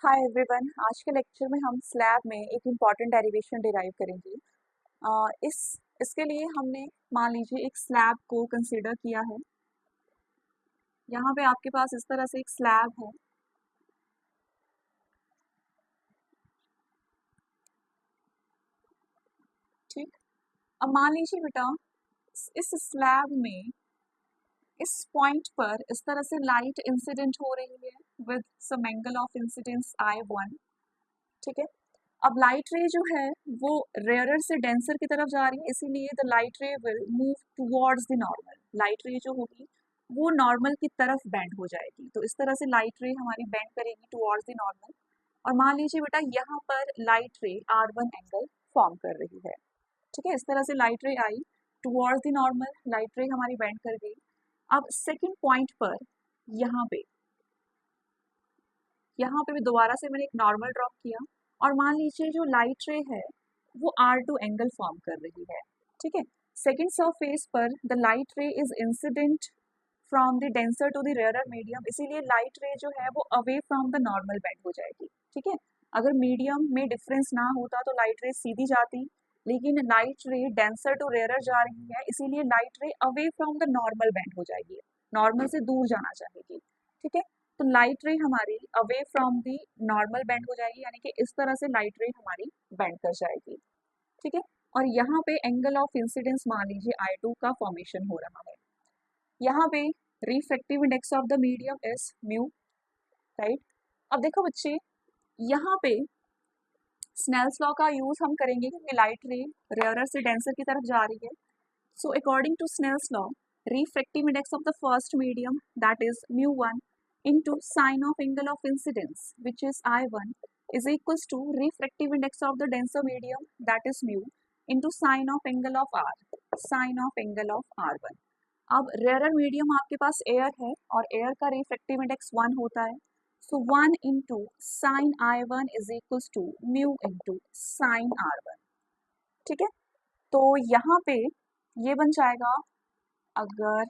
Hi everyone. आज के lecture में हम स्लैब में एक इम्पॉर्टेंट डेरिवेशन डिराइव करेंगे। इसके लिए हमने मान लीजिए एक स्लैब को कंसीडर किया है। यहाँ पे आपके पास इस तरह से एक स्लैब है। ठीक, अब मान लीजिए बेटा इस स्लैब में इस पॉइंट पर इस तरह से लाइट इंसिडेंट हो रही है with some angle of incidence I1। ठीक है, अब लाइट रे जो है वो रेयरर से डेंसर की तरफ जा रही है, इसीलिए द लाइट रे will move towards the normal. Light ray जो होगी वो नॉर्मल की तरफ बेंड हो जाएगी, तो इस तरह से लाइट रे हमारी बेंड करेगी टुवर्ड्स द नॉर्मल। और मान लीजिए बेटा यहाँ पर लाइट रे R1 एंगल फॉर्म कर रही है। ठीक है, इस तरह से लाइट रे आई टुवर्ड्स द नॉर्मल, लाइट रे हमारी बेंड कर गई। अब सेकेंड पॉइंट पर यहाँ पे भी दोबारा से मैंने एक नॉर्मल ड्रॉप किया और मान लीजिए जो लाइट रे है वो R2 एंगल फॉर्म कर रही है। ठीक है, सेकेंड सरफेस पर the light ray is incident from the denser to the rarer medium, इसीलिए लाइट रे जो है वो away from the normal bend हो जाएगी। ठीक है, अगर मीडियम में डिफरेंस ना होता तो लाइट रे सीधी जाती, लेकिन लाइट रे डेंसर टू रेयरर जा रही है, इसीलिए लाइट रे away from the normal bend हो जाएगी, नॉर्मल से दूर जाना चाहेगी। ठीक है, तो लाइट रे हमारी away from the normal bend हो जाएगी, यानी कि इस तरह से लाइट रे हमारी बेंड कर जाएगी। ठीक है, और यहाँ पे एंगल ऑफ इंसिडेंस मान लीजिए I2 का फॉर्मेशन हो रहा है। यहाँ पे refractive index of the medium is mu, right. अब देखो बच्चे, यहाँ पे स्नेल्स लॉ का यूज हम करेंगे क्योंकि लाइट रे रेयरर से डेंसर की तरफ जा रही है। So according to Snell's law, refractive index of the first medium, that is mu1 into sine of angle of incidence, which is I1, is equals to refractive index of the denser medium, that is mu, into sine of angle of R, sine of angle of R1। अब rare medium आपके पास air है और air का refractive index 1 होता है, so 1 into sine I1 is equals to mu into sine R1। ठीक है, तो यहाँ पे ये बन जाएगा, अगर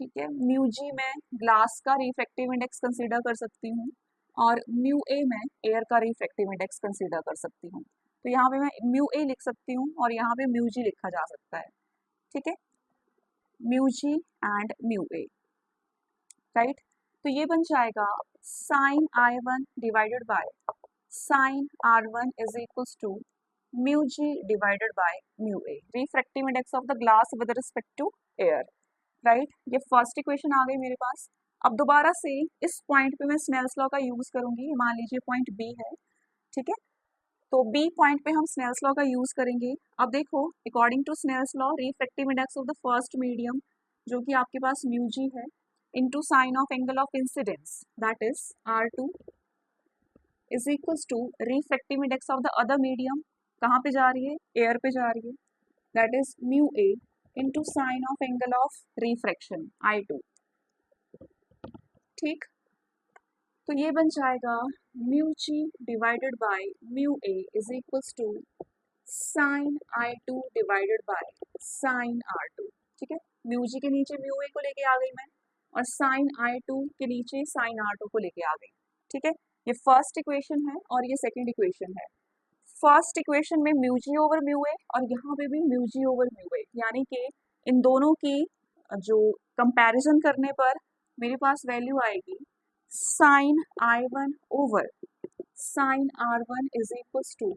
ठीक है, म्यू जी में ग्लास का रिफ्रैक्टिव इंडेक्स कंसीडर कर सकती हूँ और म्यू ए में एयर का रिफ्रैक्टिव इंडेक्स कंसीडर कर सकती हूँ। तो यहाँ पे मैं म्यू ए लिख सकती हूँ और यहाँ पे म्यू जी लिखा जा सकता है। ठीक है, mu G and mu A, right. तो ये बन जाएगा sine I1 divided by sine R1 is equals to mu G divided by mu A, refractive index of the glass with respect to air, right. ये first equation आ गई मेरे पास। अब दोबारा से इस पॉइंट पे मैं स्नेल्स लॉ का यूज करूंगी, मान लीजिए पॉइंट बी है। ठीक है, तो बी पॉइंट पे हम स्नेल्स लॉ का यूज करेंगे। अब देखो, according to Snell's law, refractive index of the first medium जो कि आपके पास म्यू जी है into sine of angle of incidence, that is R2, is equals to refractive index of the other medium, कहाँ पे जा रही है, एयर पे जा रही है, that is mu A into sine of angle of refraction I2। ठीक, तो ये बन जाएगा mu G divided by mu A is equals to sine I2 divided by sine R2। ठीक है, म्यू जी के नीचे म्यू ए को लेके आ गई मैं और साइन I2 के नीचे साइन R2 को लेके आ गई। ठीक है, ये फर्स्ट इक्वेशन है और ये सेकंड इक्वेशन है। फर्स्ट इक्वेशन में mu G over mu A और यहाँ पे भी mu G over mu A, यानी कि इन दोनों की जो कंपैरिजन करने पर मेरे पास वैल्यू आएगी sine I1 over sine R1 is equals to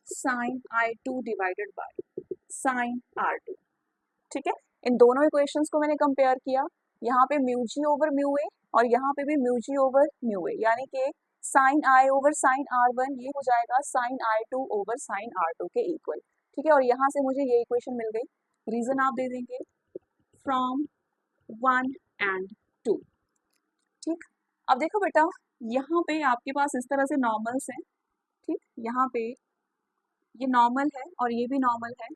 sine I2 divided by sine R2। ठीक है, इन दोनों इक्वेशंस को मैंने कंपेयर किया, यहाँ पे mu G over mu A और यहाँ पे भी mu G over mu A, यानी कि sign I over sine R1 ये हो जाएगा sign I2 over sign R2 के इक्वल। ठीक है, और यहाँ से मुझे ये इक्वेशन मिल गई। रीजन आप दे देंगे फ्रॉम 1 एंड 2। ठीक, अब देखो बेटा, यहाँ पे आपके पास इस तरह से नॉर्मल्स हैं। ठीक, यहाँ पे ये नॉर्मल है और ये भी नॉर्मल है।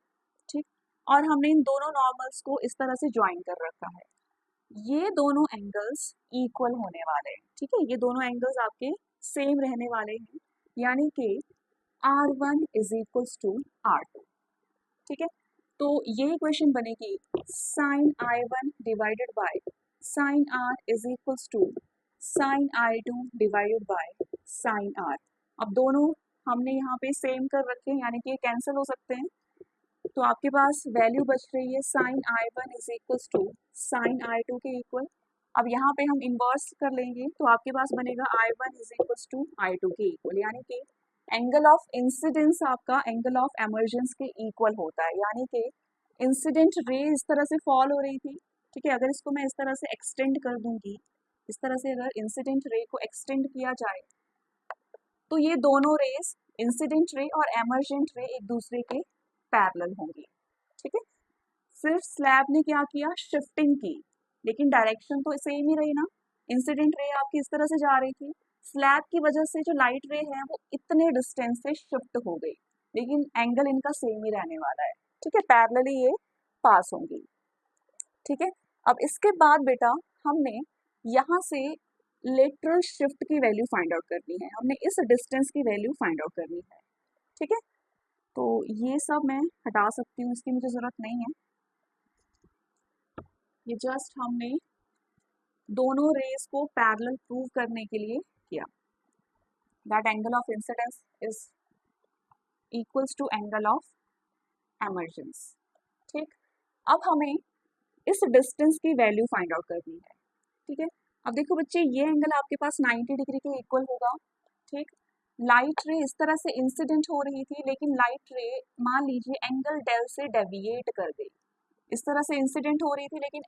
ठीक, और हमने इन दोनों नॉर्मल्स को इस तरह से ज्वाइन कर रखा है। ये दोनों एंगल्स इक्वल होने वाले हैं। ठीक है, ये दोनों एंगल्स आपके सेम रहने वाले हैं, यानी कि R1 is equals to R2। ठीक है, तो ये इक्वेशन बनेगी sine I1 divided by sine R is equals to sine I2 divided by sine R। अब दोनों हमने यहाँ पे सेम कर रखे हैं, यानी कि ये कैंसिल हो सकते हैं, तो आपके पास वैल्यू बच रही है sine I1 is equals to sine I2 के इक्वल। अब यहाँ पे हम इन्वर्स कर लेंगे तो आपके पास बनेगा I1 is equals to I2 के इक्वल, यानी कि एंगल ऑफ इंसिडेंस आपका एंगल ऑफ एमर्जेंस के इक्वल होता है, यानी कि इंसिडेंट रे इस तरह से फॉल हो रही थी, ठीक है। अगर इसको मैं इस तरह से एक्सटेंड कर दूंगी, इस तरह से अगर इंसिडेंट रे को एक्सटेंड किया जाए तो ये दोनों रेस, इंसिडेंट रे और एमर्जेंट रे, एक दूसरे के पैरेलल होंगी, ठीक है। फिर स्लैब ने क्या किया, शिफ्टिंग की, लेकिन डायरेक्शन तो सेम ही रही ना। इंसिडेंट रे आपकी इस तरह से जा रही थी, स्लैब की वजह से जो लाइट रे है वो इतने डिस्टेंस से शिफ्ट हो गई, लेकिन एंगल इनका सेम ही रहने वाला है, ठीक है, पैरेलली ये पास होंगी, ठीक है। अब इसके बाद बेटा हमने यहाँ से लेटरल शिफ्ट की वैल्यू फाइंड आउट करनी है, हमने इस डिस्टेंस की वैल्यू फाइंड आउट करनी है, ठीक है। तो ये सब मैं हटा सकती हूँ, इसकी मुझे ज़रूरत नहीं है। ये जस्ट हमने दोनों रेस को पैरेलल प्रूव करने के लिए किया, that angle of incidence is equals to angle of emergence, ठीक। अब हमें इस डिस्टेंस की वैल्यू फाइंड आउट करनी है, ठीक है। अब देखो बच्चे, ये एंगल आपके पास 90 डिग्री के इक्वल होगा, ठीक। लाइट रे इस तरह से इंसिडेंट हो रही थी, लेकिन लाइट रे मान लीजिए एंगल डेल से डेविएट कर गई, इस तरह से इंसिडेंट हो रही थी लेकिन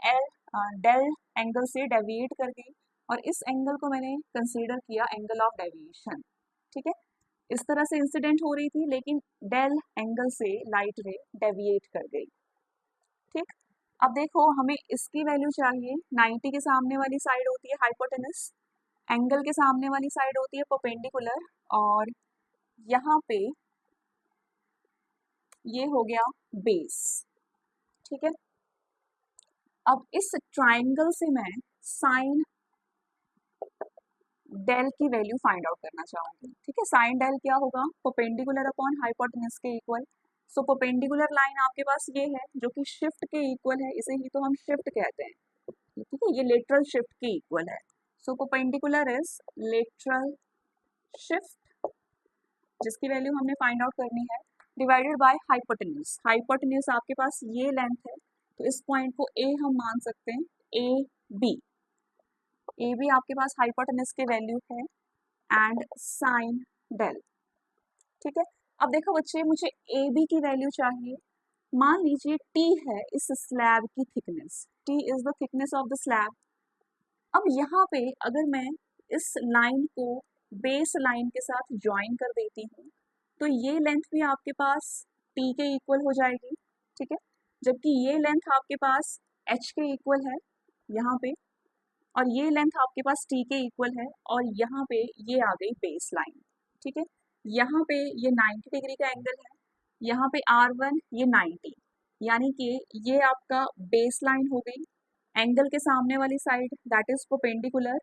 डेल एंगल से डेविएट कर गई, और इस एंगल को मैंने कंसीडर किया एंगल ऑफ डेविएशन, ठीक है। इस तरह से इंसिडेंट हो रही थी लेकिन डेल एंगल से लाइट रे डेविएट कर गई, ठीक। अब देखो, हमें इसकी वैल्यू चाहिए, 90 के सामने वाली साइड होती है हाइपोटेनस, एंगल के सामने वाली साइड होती है परपेंडिकुलर, और यहाँ पे ये हो गया बेस, ठीक है। अब इस ट्राइंगल से मैं साइन डेल की वैल्यू फाइंड आउट करना चाहूंगी, ठीक है। साइन डेल क्या होगा, परपेंडिकुलर अपॉन हाइपोटेनस के इक्वल। सो परपेंडिकुलर लाइन आपके पास ये है जो कि शिफ्ट के इक्वल है, इसे ही तो हम शिफ्ट कहते हैं, ठीक है, ये लेटरल शिफ्ट के इक्वल है। So perpendicular is lateral shift, जिसकी वैल्यू हमने फाइंड आउट करनी है, डिवाइडेड बाय हाइपोटेन्यूज। हाइपोटेन्यूज आपके पास ये लेंथ है, तो इस पॉइंट को ए हम मान सकते हैं, ए बी। ए बी आपके पास हाइपोटेन्यूज की वैल्यू है एंड साइन डेल, ठीक है। अब देखो बच्चे, मुझे ए बी की वैल्यू चाहिए, मान लीजिए टी है इस स्लैब की thickness, T is the thickness of the slab. अब यहाँ पे अगर मैं इस लाइन को बेस लाइन के साथ ज्वाइन कर देती हूँ तो ये लेंथ भी आपके पास टी के इक्वल हो जाएगी, ठीक है, जबकि ये लेंथ आपके पास एच के इक्वल है यहाँ पे, और ये लेंथ आपके पास टी के इक्वल है, और यहाँ पे ये आ गई बेस लाइन, ठीक है। यहाँ पे ये 90 डिग्री का एंगल है, यहाँ पे R1 ये 90, यानी कि ये आपका बेस लाइन हो गई, एंगल के सामने वाली साइड दैट इज परपेंडिकुलर,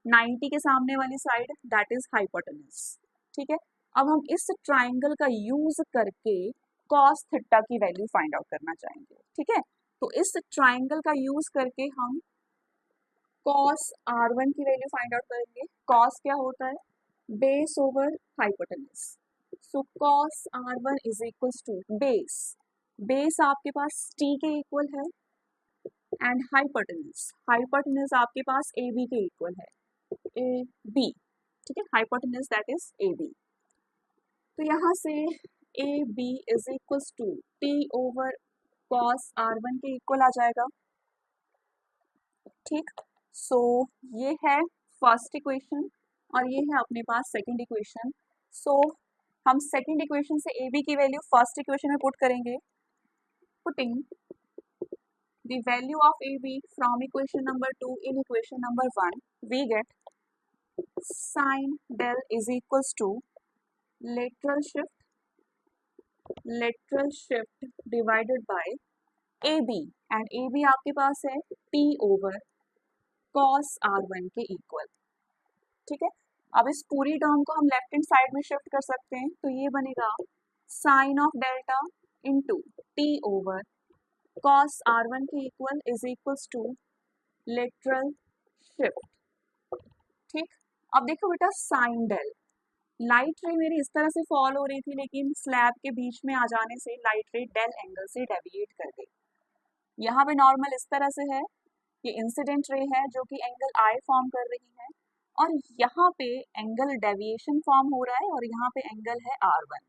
90 के सामने वाली साइड दैट इज हाइपोटेनस, ठीक है। अब हम इस ट्राइंगल का यूज करके कॉस थीटा की वैल्यू फाइंड आउट करना चाहेंगे, ठीक है। तो इस ट्राइंगल का यूज करके हम कॉस R1 की वैल्यू फाइंड आउट करेंगे। कॉस क्या होता है, base over hypotenuse. So cos R1 is equals to base, base आपके पास t के इक्वल है, एंड हाइपोटेनस, हाइपोटेनस आपके पास ए बी के इक्वल है, ए बी, ठीक है, hypotenuse that is A B. तो यहाँ से A B is equals to T over cos R1 के इक्वल आ जाएगा, ठीक। सो ये है फर्स्ट इक्वेशन, और ये है अपने पास सेकंड इक्वेशन। सो हम सेकंड इक्वेशन से ए बी की वैल्यू फर्स्ट इक्वेशन में पुट करेंगे, putting the value of AB from equation number 2 in equation number 1, we get sin del is equals to lateral shift divided by AB, and AB आपके पास है T over cos R1 के equal, ठीक है। अब इस पूरी term को हम लेफ्ट हैंड साइड में शिफ्ट कर सकते हैं, तो ये बनेगा sine of delta into T over cos R1 के इक्वल is equals to lateral shift, अब देखो बेटा साइन डेल, लाइट रे मेरी इस तरह से फॉल हो रही थी, लेकिन स्लैब के बीच में आ जाने से लाइट रे डेल एंगल से डेविएट कर गई। यहाँ पे नॉर्मल इस तरह से है, ये इंसिडेंट रे है जो कि एंगल आई फॉर्म कर रही है, और यहाँ पे एंगल डेविएशन फॉर्म हो रहा है और यहाँ पे एंगल है R1,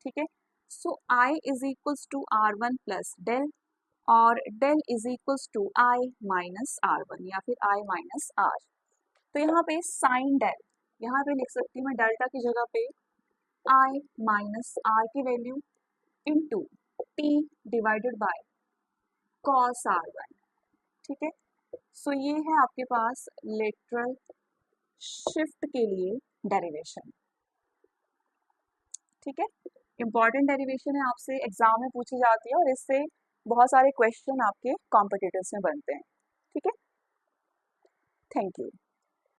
ठीक है। So I is equals to R1 plus del, और del is equals to I minus R1 या फिर I माइनस R। तो यहाँ पे साइन डेल, यहाँ पे लिख सकती हूँ मैं डेल्टा की जगह पे I माइनस R की value into T divided by cos R1, ठीक है। सो ये है आपके पास लेटरल शिफ्ट के लिए डेरिवेशन, ठीक है। इंपॉर्टेंट डेरिवेशन है, आपसे एग्जाम में पूछी जाती है और इससे बहुत सारे क्वेश्चन आपके कॉम्पिटिटिव्स में बनते हैं, ठीक है। Thank you.